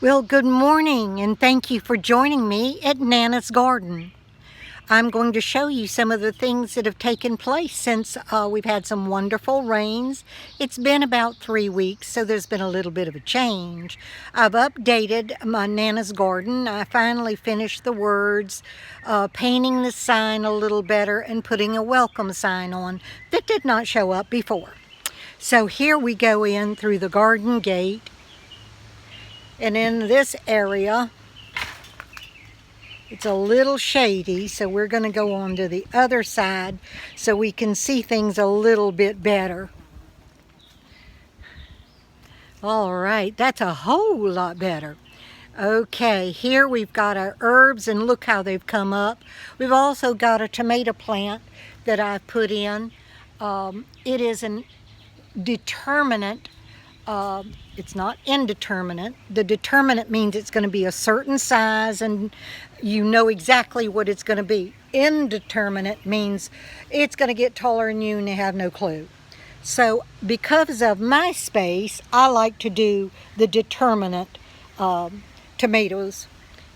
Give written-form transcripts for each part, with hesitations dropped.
Well, good morning, and thank you for joining me at Nana's Garden. I'm going to show you some of the things that have taken place since we've had some wonderful rains. It's been about 3 weeks, so there's been a little bit of a change. I've updated my Nana's Garden. I finally finished the words, painting the sign a little better, and putting a welcome sign on that did not show up before. So here we go in through the garden gate. And in this area, it's a little shady, so we're going to go on to the other side so we can see things a little bit better. All right, that's a whole lot better. Okay, here we've got our herbs, and look how they've come up. We've also got a tomato plant that I've put in. It is an determinate. It's not indeterminate. The determinate means it's going to be a certain size and you know exactly what it's going to be. Indeterminate means it's going to get taller than you and you have no clue. So because of my space, I like to do the determinate tomatoes.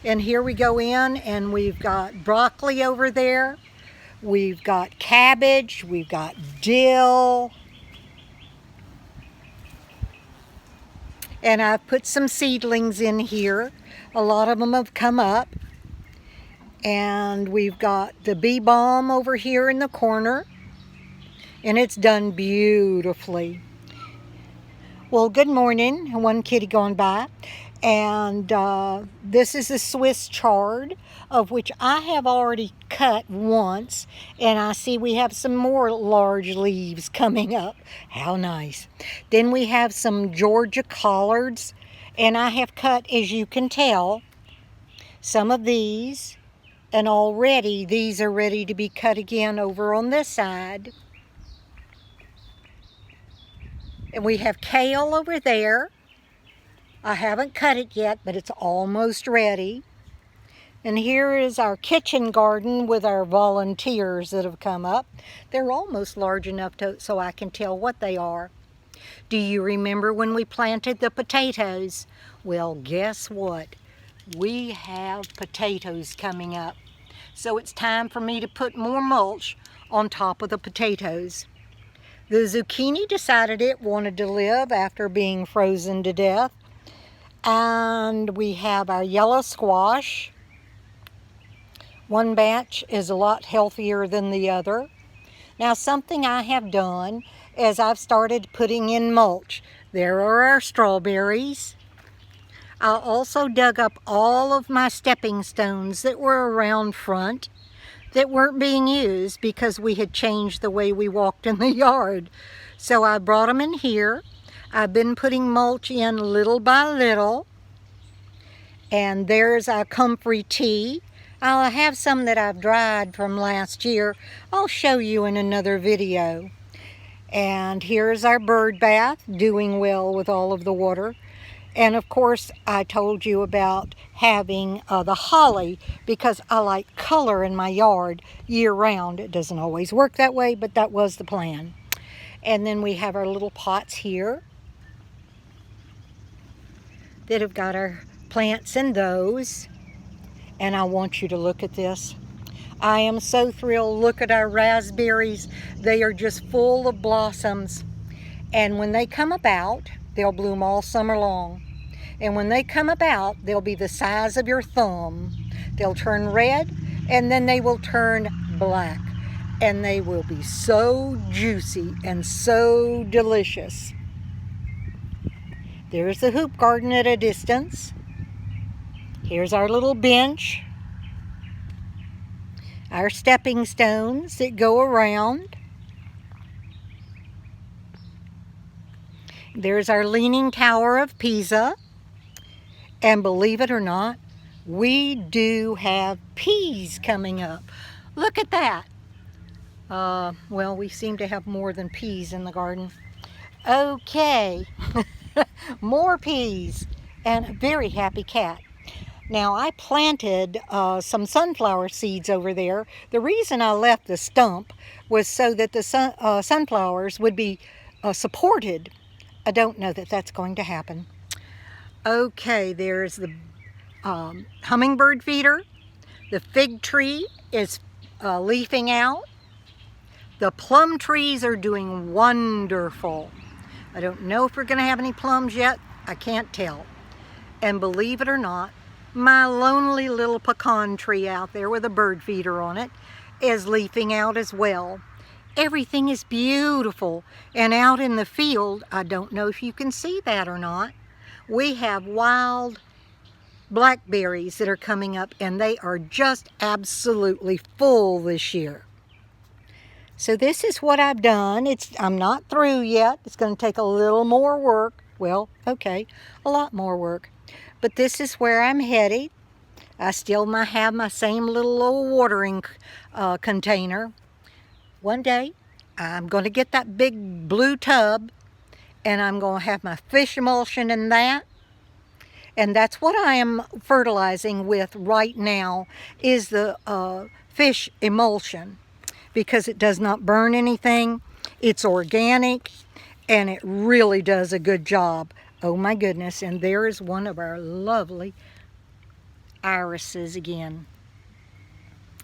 And here we go in, and we've got broccoli over there. We've got cabbage. We've got dill. And I've put some seedlings in here. A lot of them have come up. And we've got the bee balm over here in the corner. And it's done beautifully. Well, good morning. One kitty gone by. And this is the Swiss chard, of which I have already cut once, and I see we have some more large leaves coming up. How nice. Then we have some Georgia collards, and I have cut, as you can tell, some of these, and already these are ready to be cut again over on this side. And we have kale over there. I haven't cut it yet, but it's almost ready. And here is our kitchen garden with our volunteers that have come up. They're almost large enough so I can tell what they are. Do you remember when we planted the potatoes? Well, guess what? We have potatoes coming up. So it's time for me to put more mulch on top of the potatoes. The zucchini decided it wanted to live after being frozen to death. And we have our yellow squash. One batch is a lot healthier than the other. Now, something I have done is I've started putting in mulch. There are our strawberries. I also dug up all of my stepping stones that were around front that weren't being used because we had changed the way we walked in the yard. So I brought them in here. I've been putting mulch in little by little. And there's our comfrey tea. I'll have some that I've dried from last year. I'll show you in another video. And here's our bird bath, doing well with all of the water. And of course, I told you about having the holly because I like color in my yard year round. It doesn't always work that way, but that was the plan. And then we have our little pots here that have got our plants in those. And I want you to look at this. I am so thrilled. Look at our raspberries. They are just full of blossoms. And when they come about, they'll bloom all summer long. And when they come about, they'll be the size of your thumb. They'll turn red, and then they will turn black. And they will be so juicy and so delicious. There's the hoop garden at a distance. Here's our little bench. Our stepping stones that go around. There's our Leaning Tower of Pisa. And believe it or not, we do have peas coming up. Look at that. Well, we seem to have more than peas in the garden. Okay. More peas and a very happy cat. Now, I planted some sunflower seeds over there. The reason I left the stump was so that the sunflowers would be supported. I don't know that that's going to happen. Okay, there's the hummingbird feeder. The fig tree is leafing out. The plum trees are doing wonderful. I don't know if we're going to have any plums yet. I can't tell. And believe it or not, my lonely little pecan tree out there with a bird feeder on it is leafing out as well. Everything is beautiful. And out in the field, I don't know if you can see that or not, we have wild blackberries that are coming up, and they are just absolutely full this year. So this is what I've done. I'm not through yet. It's going to take a little more work. Well, okay, a lot more work. But this is where I'm headed. I still might have my same little old watering container. One day, I'm going to get that big blue tub, and I'm going to have my fish emulsion in that. And that's what I am fertilizing with right now, is the fish emulsion, because it does not burn anything. It's organic, and it really does a good job. Oh my goodness, and there is one of our lovely irises again.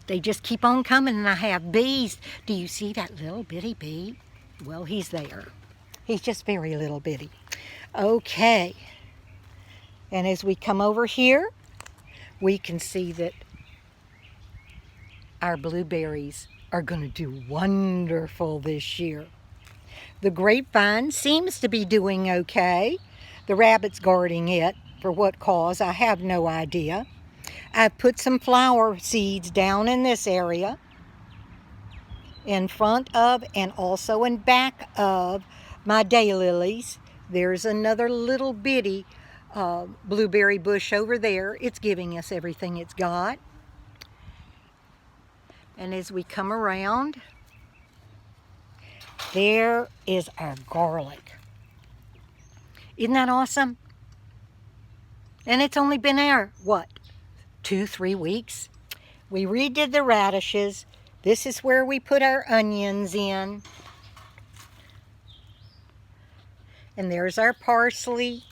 They just keep on coming, and I have bees. Do you see that little bitty bee? Well, he's there. He's just very little bitty. Okay. And as we come over here, we can see that our blueberries are going to do wonderful this year. The grapevine seems to be doing okay. The rabbit's guarding it. For what cause, I have no idea. I've put some flower seeds down in this area, in front of and also in back of my daylilies. There's another little bitty blueberry bush over there. It's giving us everything it's got. And as we come around, there is our garlic. Isn't that awesome? And it's only been there, what, 2-3 weeks? We redid the radishes. This is where we put our onions in. And there's our parsley,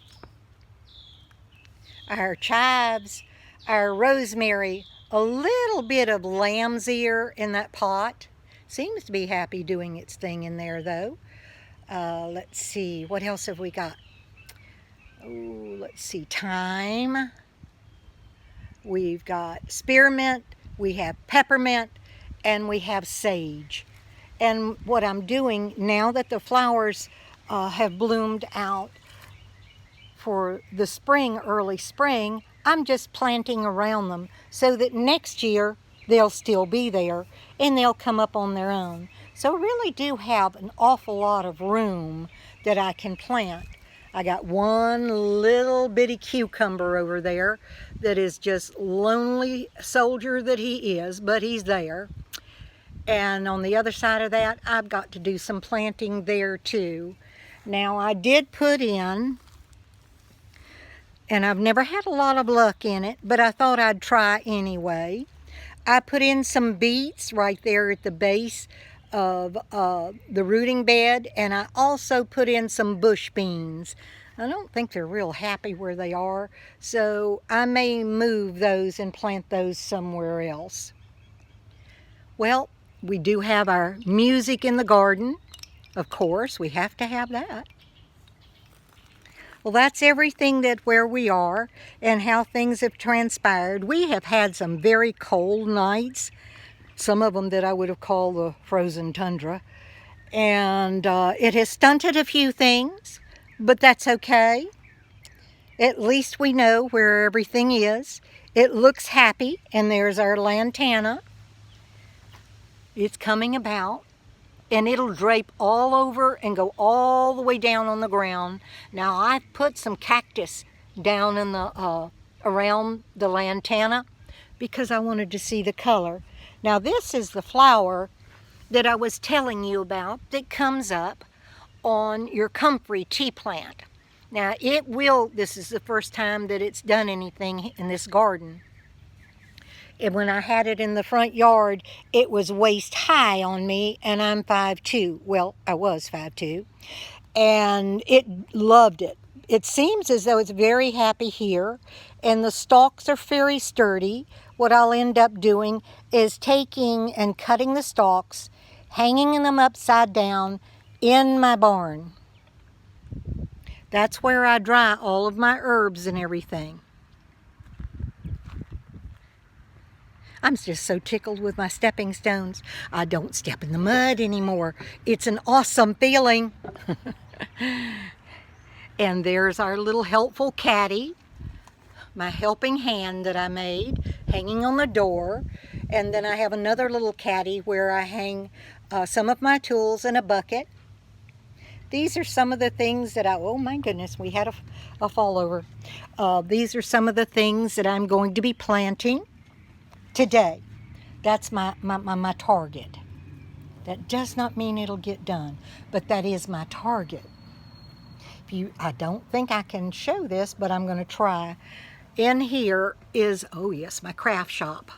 our chives, our rosemary, a little bit of lamb's ear in that pot. Seems to be happy doing its thing in there, though. Let's see, what else have we got? Oh, let's see, thyme. We've got spearmint, we have peppermint, and we have sage. And what I'm doing now that the flowers have bloomed out for the spring, early spring, I'm just planting around them so that next year they'll still be there and they'll come up on their own. So I really do have an awful lot of room that I can plant. I got one little bitty cucumber over there that is just lonely soldier that he is, but he's there. And on the other side of that, I've got to do some planting there too. Now I did put in, and I've never had a lot of luck in it, but I thought I'd try anyway. I put in some beets right there at the base of the rooting bed, and I also put in some bush beans. I don't think they're real happy where they are, so I may move those and plant those somewhere else. Well, we do have our music in the garden. Of course, we have to have that. Well, that's everything that where we are and how things have transpired. We have had some very cold nights, some of them that I would have called the frozen tundra. And it has stunted a few things, but that's okay. At least we know where everything is. It looks happy, and there's our lantana. It's coming about, and it'll drape all over and go all the way down on the ground. Now I've put some cactus down in the around the lantana because I wanted to see the color. Now this is the flower that I was telling you about that comes up on your comfrey tea plant. Now this is the first time that it's done anything in this garden. And when I had it in the front yard, it was waist high on me, and I'm 5'2". Well, I was 5'2", and it loved it. it seems as though it's very happy here, and the stalks are very sturdy. What I'll end up doing is taking and cutting the stalks, hanging them upside down in my barn. That's where I dry all of my herbs and everything. I'm just so tickled with my stepping stones. I don't step in the mud anymore. It's an awesome feeling. And there's our little helpful caddy, my helping hand that I made, hanging on the door. And then I have another little caddy where I hang some of my tools in a bucket. These are some of the things that oh my goodness, we had a fall over. These are some of the things that I'm going to be planting today. That's my target. That does not mean it'll get done, but that is my target. I don't think I can show this, but I'm going to try. In here is, oh yes, my craft shop.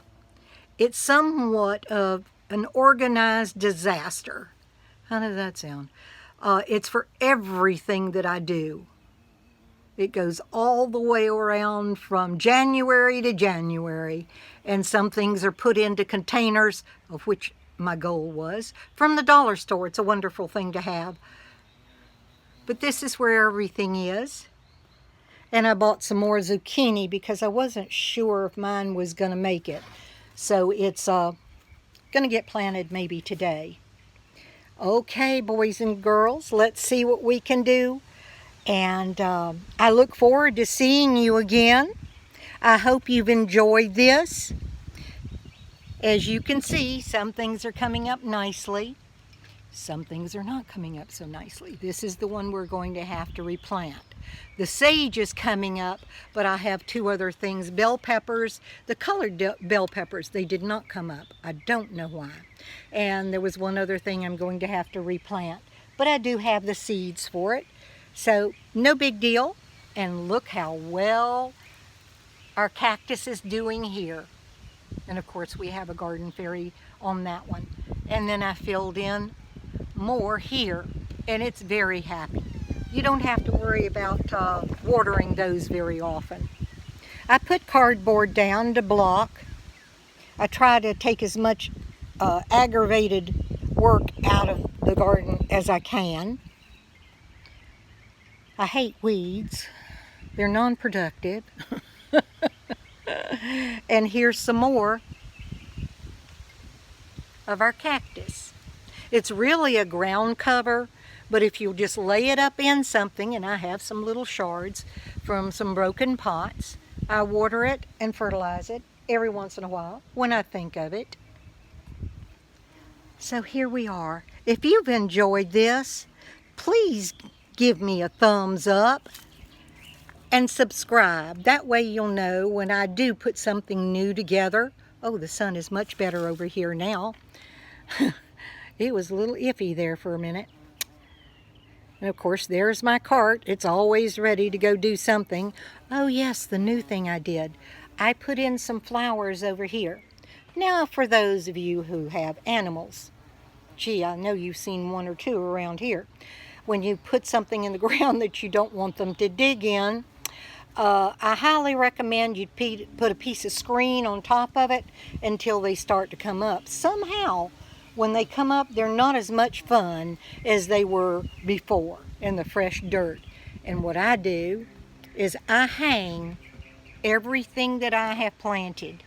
It's somewhat of an organized disaster. How does that sound? It's for everything that I do. It goes all the way around from January to January, and some things are put into containers, of which my goal was, from the dollar store. It's a wonderful thing to have. But this is where everything is. And I bought some more zucchini because I wasn't sure if mine was going to make it. So it's going to get planted maybe today. Okay, boys and girls, let's see what we can do. And I look forward to seeing you again. I hope you've enjoyed this. As you can see, some things are coming up nicely. Some things are not coming up so nicely. This is the one we're going to have to replant. The sage is coming up, but I have two other things. Bell peppers, the colored bell peppers, they did not come up. I don't know why. And there was one other thing I'm going to have to replant. But I do have the seeds for it. So no big deal. And look how well our cactus is doing here. And of course we have a garden fairy on that one. And then I filled in more here, and it's very happy. You don't have to worry about watering those very often. I put cardboard down to block. I try to take as much aggravated work out of the garden as I can. I hate weeds. They're non-productive. And here's some more of our cactus. It's really a ground cover, but if you just lay it up in something, and I have some little shards from some broken pots, I water it and fertilize it every once in a while when I think of it. So here we are. If you've enjoyed this, please give me a thumbs up and subscribe. That way you'll know when I do put something new together. Oh, the sun is much better over here now. It was a little iffy there for a minute. And of course, there's my cart. It's always ready to go do something. Oh yes, the new thing I did. I put in some flowers over here. Now for those of you who have animals. Gee, I know you've seen one or two around here. When you put something in the ground that you don't want them to dig in, I highly recommend you put a piece of screen on top of it until they start to come up. Somehow, when they come up, they're not as much fun as they were before in the fresh dirt. And what I do is I hang everything that I have planted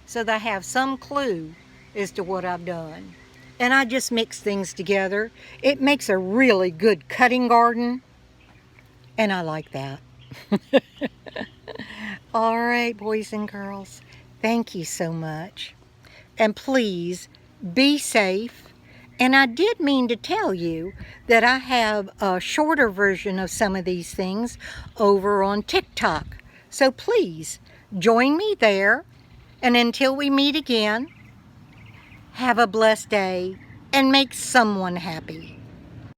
so that I have some clue as to what I've done. And I just mix things together. It makes a really good cutting garden, and I like that. All right, boys and girls, thank you so much. And please be safe. And I did mean to tell you that I have a shorter version of some of these things over on TikTok. So please join me there. And until we meet again, have a blessed day and make someone happy.